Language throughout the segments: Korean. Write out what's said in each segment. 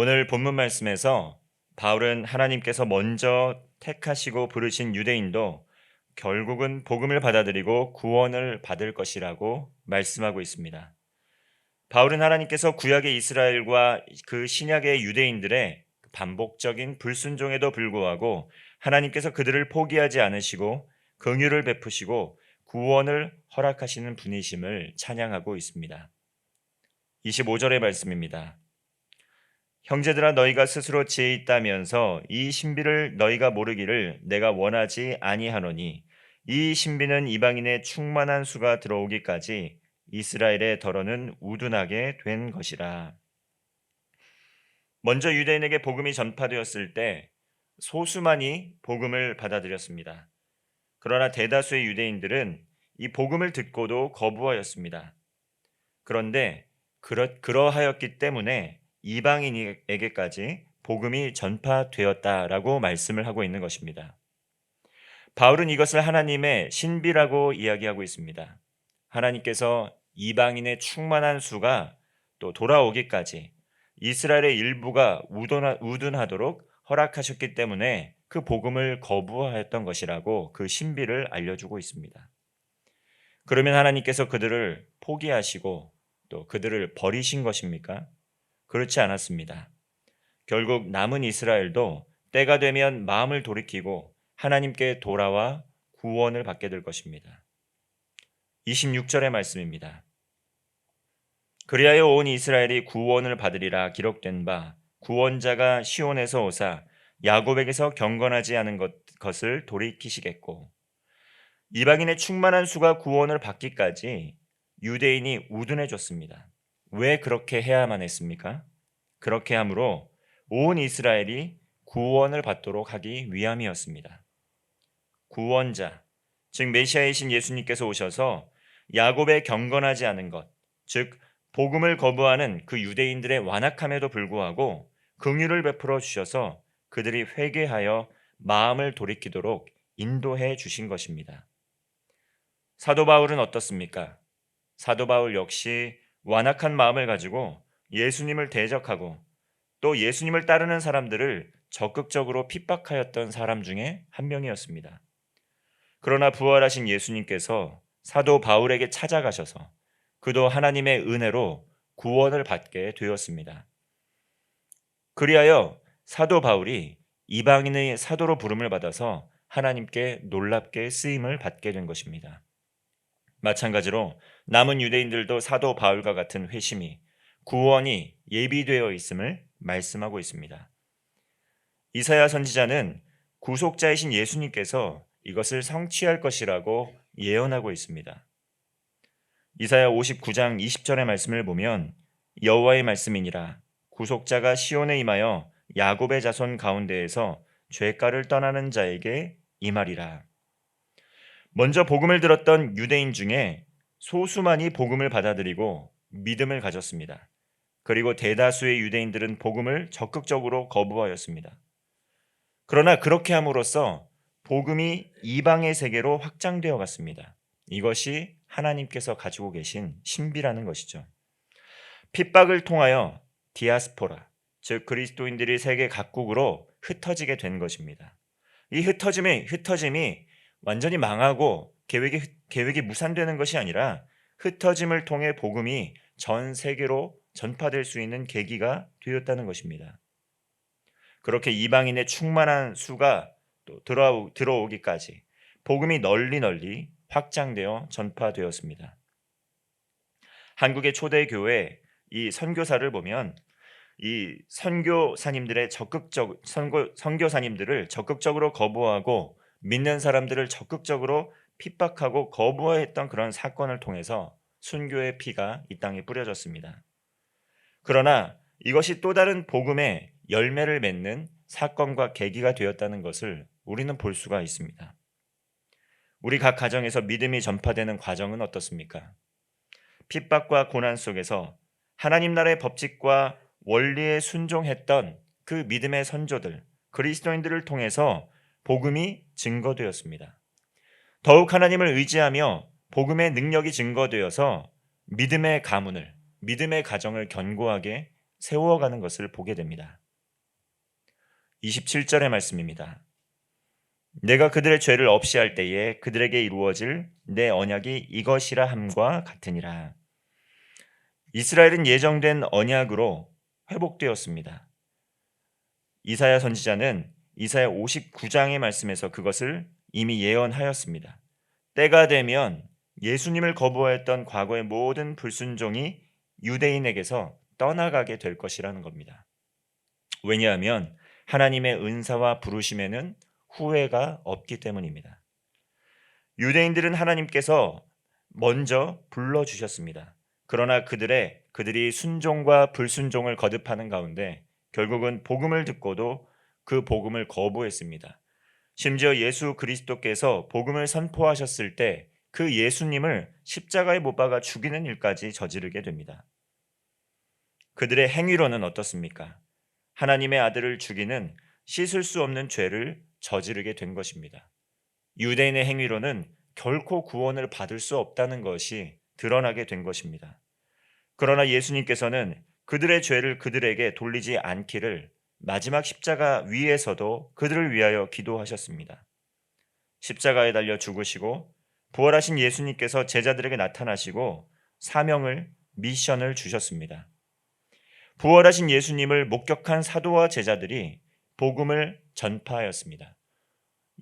오늘 본문 말씀에서 바울은 하나님께서 먼저 택하시고 부르신 유대인도 결국은 복음을 받아들이고 구원을 받을 것이라고 말씀하고 있습니다. 바울은 하나님께서 구약의 이스라엘과 그 신약의 유대인들의 반복적인 불순종에도 불구하고 하나님께서 그들을 포기하지 않으시고 긍휼을 베푸시고 구원을 허락하시는 분이심을 찬양하고 있습니다. 25절의 말씀입니다. 형제들아 너희가 스스로 지혜 있다면서 이 신비를 너희가 모르기를 내가 원하지 아니하노니 이 신비는 이방인의 충만한 수가 들어오기까지 이스라엘의 덜어는 우둔하게 된 것이라. 먼저 유대인에게 복음이 전파되었을 때 소수만이 복음을 받아들였습니다. 그러나 대다수의 유대인들은 이 복음을 듣고도 거부하였습니다. 그런데 그러하였기 때문에 이방인에게까지 복음이 전파되었다라고 말씀을 하고 있는 것입니다. 바울은 이것을 하나님의 신비라고 이야기하고 있습니다. 하나님께서 이방인의 충만한 수가 또 돌아오기까지 이스라엘의 일부가 우둔하도록 허락하셨기 때문에 그 복음을 거부하였던 것이라고 그 신비를 알려주고 있습니다. 그러면 하나님께서 그들을 포기하시고 또 그들을 버리신 것입니까? 그렇지 않았습니다. 결국 남은 이스라엘도 때가 되면 마음을 돌이키고 하나님께 돌아와 구원을 받게 될 것입니다. 26절의 말씀입니다. 그리하여 온 이스라엘이 구원을 받으리라 기록된 바 구원자가 시온에서 오사 야곱에게서 경건하지 않은 것을 돌이키시겠고. 이방인의 충만한 수가 구원을 받기까지 유대인이 우둔해졌습니다. 왜 그렇게 해야만 했습니까? 그렇게 함으로 온 이스라엘이 구원을 받도록 하기 위함이었습니다. 구원자, 즉 메시아이신 예수님께서 오셔서 야곱의 경건하지 않은 것, 즉 복음을 거부하는 그 유대인들의 완악함에도 불구하고 긍휼을 베풀어 주셔서 그들이 회개하여 마음을 돌이키도록 인도해 주신 것입니다. 사도 바울은 어떻습니까? 사도 바울 역시 완악한 마음을 가지고 예수님을 대적하고 또 예수님을 따르는 사람들을 적극적으로 핍박하였던 사람 중에 한 명이었습니다. 그러나 부활하신 예수님께서 사도 바울에게 찾아가셔서 그도 하나님의 은혜로 구원을 받게 되었습니다. 그리하여 사도 바울이 이방인의 사도로 부름을 받아서 하나님께 놀랍게 쓰임을 받게 된 것입니다. 마찬가지로 남은 유대인들도 사도 바울과 같은 회심이 구원이 예비되어 있음을 말씀하고 있습니다. 이사야 선지자는 구속자이신 예수님께서 이것을 성취할 것이라고 예언하고 있습니다. 이사야 59장 20절의 말씀을 보면 여호와의 말씀이니라 구속자가 시온에 임하여 야곱의 자손 가운데에서 죄가를 떠나는 자에게 임하리라. 먼저 복음을 들었던 유대인 중에 소수만이 복음을 받아들이고 믿음을 가졌습니다. 그리고 대다수의 유대인들은 복음을 적극적으로 거부하였습니다. 그러나 그렇게 함으로써 복음이 이방의 세계로 확장되어 갔습니다. 이것이 하나님께서 가지고 계신 신비라는 것이죠. 핍박을 통하여 디아스포라, 즉 그리스도인들이 세계 각국으로 흩어지게 된 것입니다. 이 흩어짐이 완전히 망하고 계획이 무산되는 것이 아니라 흩어짐을 통해 복음이 전 세계로 전파될 수 있는 계기가 되었다는 것입니다. 그렇게 이방인의 충만한 수가 또 들어오기까지 복음이 널리 확장되어 전파되었습니다. 한국의 초대 교회 이 선교사를 보면 이 선교사님들을 적극적으로 거부하고 믿는 사람들을 적극적으로 핍박하고 거부했던 그런 사건을 통해서 순교의 피가 이 땅에 뿌려졌습니다. 그러나 이것이 또 다른 복음의 열매를 맺는 사건과 계기가 되었다는 것을 우리는 볼 수가 있습니다. 우리 각 가정에서 믿음이 전파되는 과정은 어떻습니까? 핍박과 고난 속에서 하나님 나라의 법칙과 원리에 순종했던 그 믿음의 선조들, 그리스도인들을 통해서 복음이 증거되었습니다. 더욱 하나님을 의지하며 복음의 능력이 증거되어서 믿음의 가문을, 믿음의 가정을 견고하게 세워가는 것을 보게 됩니다. 27절의 말씀입니다. 내가 그들의 죄를 없이 할 때에 그들에게 이루어질 내 언약이 이것이라 함과 같으니라. 이스라엘은 예정된 언약으로 회복되었습니다. 이사야 선지자는 이사야 59장의 말씀에서 그것을 이미 예언하였습니다. 때가 되면 예수님을 거부하였던 과거의 모든 불순종이 유대인에게서 떠나가게 될 것이라는 겁니다. 왜냐하면 하나님의 은사와 부르심에는 후회가 없기 때문입니다. 유대인들은 하나님께서 먼저 불러주셨습니다. 그러나 그들이 순종과 불순종을 거듭하는 가운데 결국은 복음을 듣고도 그 복음을 거부했습니다. 심지어 예수 그리스도께서 복음을 선포하셨을 때 그 예수님을 십자가에 못 박아 죽이는 일까지 저지르게 됩니다. 그들의 행위로는 어떻습니까? 하나님의 아들을 죽이는 씻을 수 없는 죄를 저지르게 된 것입니다. 유대인의 행위로는 결코 구원을 받을 수 없다는 것이 드러나게 된 것입니다. 그러나 예수님께서는 그들의 죄를 그들에게 돌리지 않기를 마지막 십자가 위에서도 그들을 위하여 기도하셨습니다. 십자가에 달려 죽으시고 부활하신 예수님께서 제자들에게 나타나시고 미션을 주셨습니다. 부활하신 예수님을 목격한 사도와 제자들이 복음을 전파하였습니다.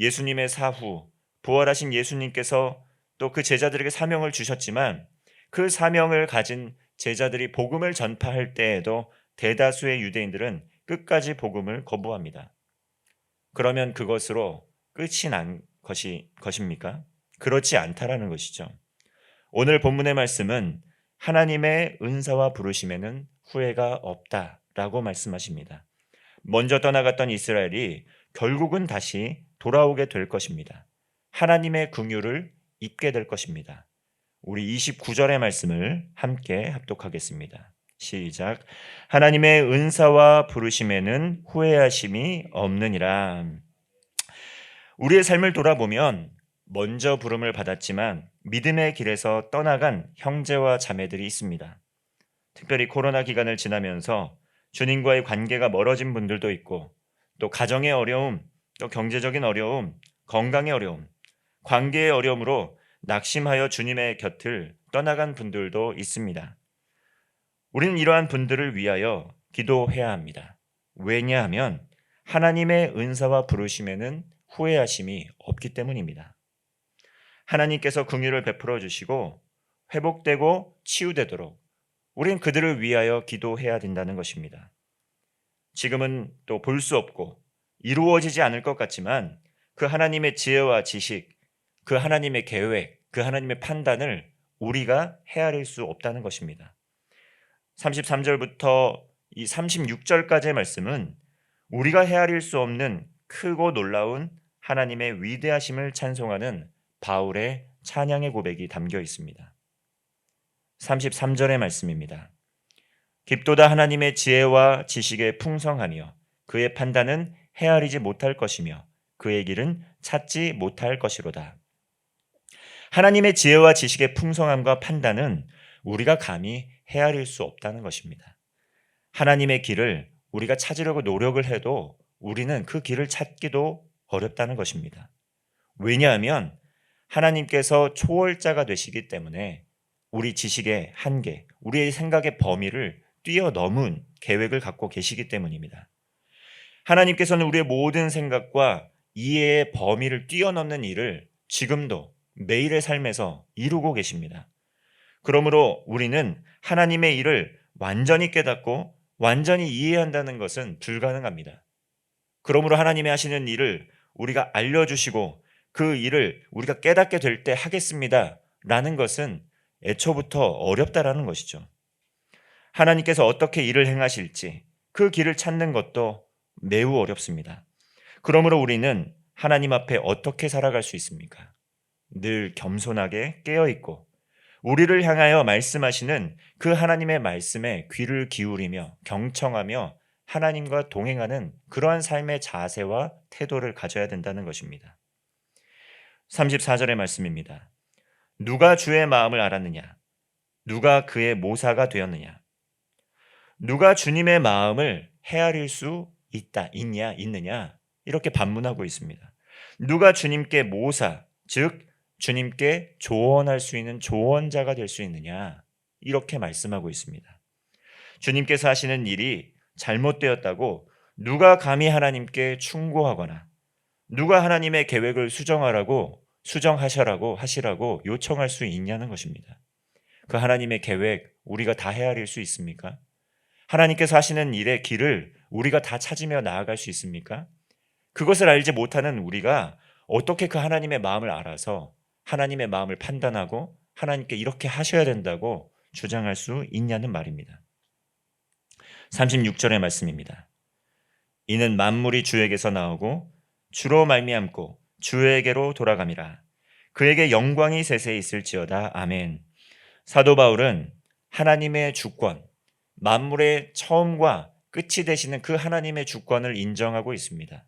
예수님의 사후 부활하신 예수님께서 또 그 제자들에게 사명을 주셨지만 그 사명을 가진 제자들이 복음을 전파할 때에도 대다수의 유대인들은 끝까지 복음을 거부합니다. 그러면 그것으로 끝이 난 것입니까? 그렇지 않다라는 것이죠. 오늘 본문의 말씀은 하나님의 은사와 부르심에는 후회가 없다라고 말씀하십니다. 먼저 떠나갔던 이스라엘이 결국은 다시 돌아오게 될 것입니다. 하나님의 긍휼을 입게 될 것입니다. 우리 29절의 말씀을 함께 합독하겠습니다. 시작. 하나님의 은사와 부르심에는 후회하심이 없느니라. 우리의 삶을 돌아보면 먼저 부름을 받았지만 믿음의 길에서 떠나간 형제와 자매들이 있습니다. 특별히 코로나 기간을 지나면서 주님과의 관계가 멀어진 분들도 있고 또 가정의 어려움, 또 경제적인 어려움, 건강의 어려움, 관계의 어려움으로 낙심하여 주님의 곁을 떠나간 분들도 있습니다. 우리는 이러한 분들을 위하여 기도해야 합니다. 왜냐하면 하나님의 은사와 부르심에는 후회하심이 없기 때문입니다. 하나님께서 긍휼을 베풀어 주시고 회복되고 치유되도록 우린 그들을 위하여 기도해야 된다는 것입니다. 지금은 또 볼 수 없고 이루어지지 않을 것 같지만 그 하나님의 지혜와 지식, 그 하나님의 계획, 그 하나님의 판단을 우리가 헤아릴 수 없다는 것입니다. 33절부터 이 36절까지의 말씀은 우리가 헤아릴 수 없는 크고 놀라운 하나님의 위대하심을 찬송하는 바울의 찬양의 고백이 담겨 있습니다. 33절의 말씀입니다. 깊도다 하나님의 지혜와 지식의 풍성하며 그의 판단은 헤아리지 못할 것이며 그의 길은 찾지 못할 것이로다. 하나님의 지혜와 지식의 풍성함과 판단은 우리가 감히 헤아릴 수 없다는 것입니다. 하나님의 길을 우리가 찾으려고 노력을 해도 우리는 그 길을 찾기도 어렵다는 것입니다. 왜냐하면 하나님께서 초월자가 되시기 때문에 우리 지식의 한계, 우리의 생각의 범위를 뛰어넘은 계획을 갖고 계시기 때문입니다. 하나님께서는 우리의 모든 생각과 이해의 범위를 뛰어넘는 일을 지금도 매일의 삶에서 이루고 계십니다. 그러므로 우리는 하나님의 일을 완전히 깨닫고 완전히 이해한다는 것은 불가능합니다. 그러므로 하나님이 하시는 일을 우리가 알려주시고 그 일을 우리가 깨닫게 될 때 하겠습니다 라는 것은 애초부터 어렵다라는 것이죠. 하나님께서 어떻게 일을 행하실지 그 길을 찾는 것도 매우 어렵습니다. 그러므로 우리는 하나님 앞에 어떻게 살아갈 수 있습니까? 늘 겸손하게 깨어있고 우리를 향하여 말씀하시는 그 하나님의 말씀에 귀를 기울이며 경청하며 하나님과 동행하는 그러한 삶의 자세와 태도를 가져야 된다는 것입니다. 34절의 말씀입니다. 누가 주의 마음을 알았느냐? 누가 그의 모사가 되었느냐? 누가 주님의 마음을 헤아릴 수 있느냐? 이렇게 반문하고 있습니다. 누가 주님께 모사, 즉 주님께 조언할 수 있는 조언자가 될 수 있느냐? 이렇게 말씀하고 있습니다. 주님께서 하시는 일이 잘못되었다고 누가 감히 하나님께 충고하거나 누가 하나님의 계획을 하시라고 요청할 수 있냐는 것입니다. 그 하나님의 계획 우리가 다 헤아릴 수 있습니까? 하나님께서 하시는 일의 길을 우리가 다 찾으며 나아갈 수 있습니까? 그것을 알지 못하는 우리가 어떻게 그 하나님의 마음을 알아서 하나님의 마음을 판단하고 하나님께 이렇게 하셔야 된다고 주장할 수 있냐는 말입니다. 36절의 말씀입니다. 이는 만물이 주에게서 나오고 주로 말미암고 주에게로 돌아감이라. 그에게 영광이 세세 있을지어다. 아멘. 사도 바울은 하나님의 주권, 만물의 처음과 끝이 되시는 그 하나님의 주권을 인정하고 있습니다.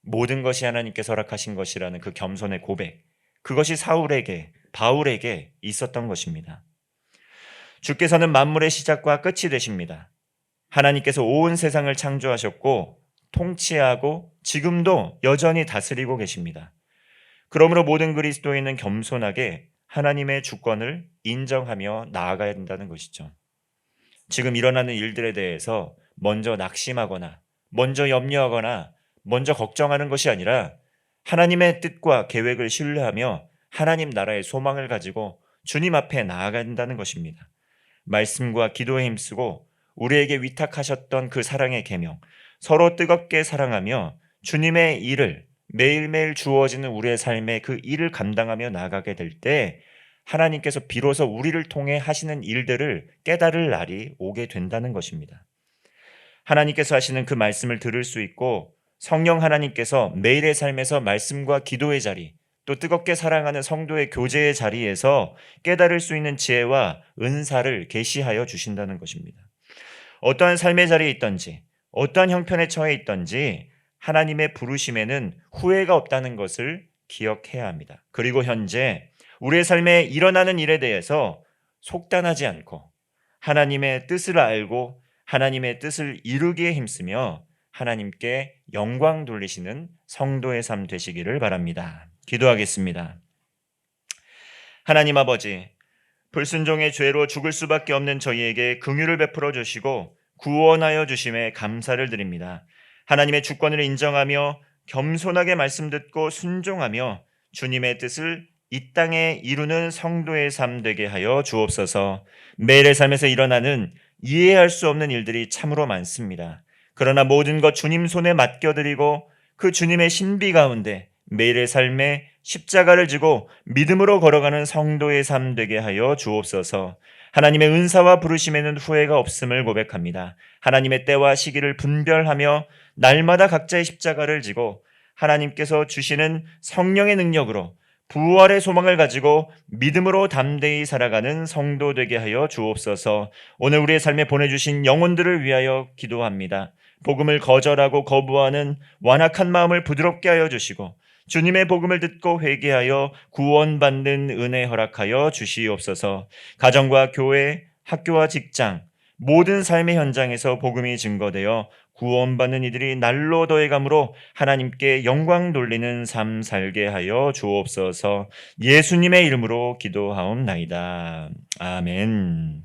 모든 것이 하나님께서 허락하신 것이라는 그 겸손의 고백, 그것이 바울에게 있었던 것입니다. 주께서는 만물의 시작과 끝이 되십니다. 하나님께서 온 세상을 창조하셨고 통치하고 지금도 여전히 다스리고 계십니다. 그러므로 모든 그리스도인은 겸손하게 하나님의 주권을 인정하며 나아가야 된다는 것이죠. 지금 일어나는 일들에 대해서 먼저 낙심하거나 먼저 염려하거나 먼저 걱정하는 것이 아니라 하나님의 뜻과 계획을 신뢰하며 하나님 나라의 소망을 가지고 주님 앞에 나아가야 된다는 것입니다. 말씀과 기도에 힘쓰고 우리에게 위탁하셨던 그 사랑의 계명, 서로 뜨겁게 사랑하며 주님의 일을 매일매일 주어지는 우리의 삶의 그 일을 감당하며 나아가게 될 때 하나님께서 비로소 우리를 통해 하시는 일들을 깨달을 날이 오게 된다는 것입니다. 하나님께서 하시는 그 말씀을 들을 수 있고 성령 하나님께서 매일의 삶에서 말씀과 기도의 자리, 또 뜨겁게 사랑하는 성도의 교제의 자리에서 깨달을 수 있는 지혜와 은사를 계시하여 주신다는 것입니다. 어떠한 삶의 자리에 있든지 어떠한 형편에 처해 있든지 하나님의 부르심에는 후회가 없다는 것을 기억해야 합니다. 그리고 현재 우리의 삶에 일어나는 일에 대해서 속단하지 않고 하나님의 뜻을 알고 하나님의 뜻을 이루기에 힘쓰며 하나님께 영광 돌리시는 성도의 삶 되시기를 바랍니다. 기도하겠습니다. 하나님 아버지, 불순종의 죄로 죽을 수밖에 없는 저희에게 긍휼을 베풀어 주시고 구원하여 주심에 감사를 드립니다. 하나님의 주권을 인정하며 겸손하게 말씀 듣고 순종하며 주님의 뜻을 이 땅에 이루는 성도의 삶 되게 하여 주옵소서. 매일의 삶에서 일어나는 이해할 수 없는 일들이 참으로 많습니다. 그러나 모든 것 주님 손에 맡겨드리고 그 주님의 신비 가운데 매일의 삶에 십자가를 지고 믿음으로 걸어가는 성도의 삶 되게 하여 주옵소서. 하나님의 은사와 부르심에는 후회가 없음을 고백합니다. 하나님의 때와 시기를 분별하며 날마다 각자의 십자가를 지고 하나님께서 주시는 성령의 능력으로 부활의 소망을 가지고 믿음으로 담대히 살아가는 성도 되게 하여 주옵소서. 오늘 우리의 삶에 보내주신 영혼들을 위하여 기도합니다. 복음을 거절하고 거부하는 완악한 마음을 부드럽게 하여 주시고 주님의 복음을 듣고 회개하여 구원받는 은혜 허락하여 주시옵소서. 가정과 교회, 학교와 직장, 모든 삶의 현장에서 복음이 증거되어 구원받는 이들이 날로 더해감으로 하나님께 영광 돌리는 삶 살게 하여 주옵소서. 예수님의 이름으로 기도하옵나이다. 아멘.